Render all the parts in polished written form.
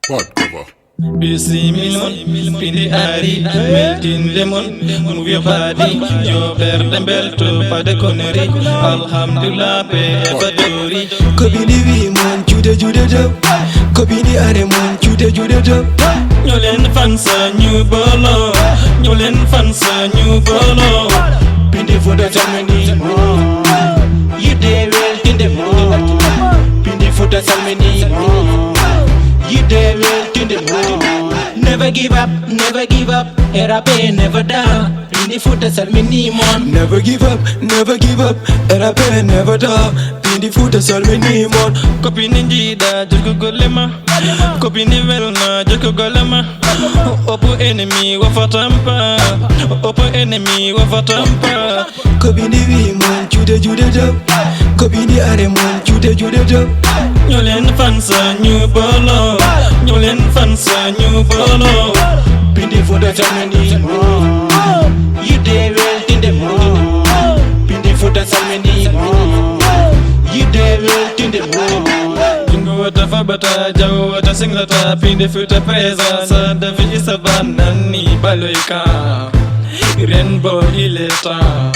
What cover? Bismillah, pindi ari, melting lemon, move your body, your berde belto, pas de conneries, alhamdulillah, pebadori. Kobini wi mon jude do, kobini are mon jude do. Nyolen fansa new bolo, nyolen fansa new bolo. Pindi for the Germany, you dey well in the mood. Pindi for the Germany, you dey well in the mood. Never give up, Erape never down. Pindi for the Germany, mon. Never give up, Erape never down. Pindi for the Germany, mon. Kopini njida, joko golema, kopini velna, joko golema. Opo enemy, wafatampa, opo enemy, wafatampa. Kobini wi mon jude do, kobini are mon jude do. Nyolen fansa new bolo, nyolen fansa new bolo. Pindi for the Germany, you dey well in the mood. Pindi for the Germany, you dey well in the mood. Jingo wata fabata, jawo wata singlata, pindi futa pesa, sa davi isabana ni baloika, rainbow ileta.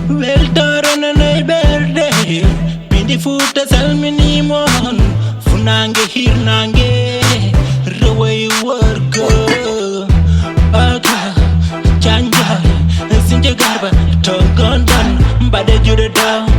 Well done na berde, pindi futa salmini mon, funange hirnange, raway work. Aga, chanja, sinja garba, tongon dan, bade jude down.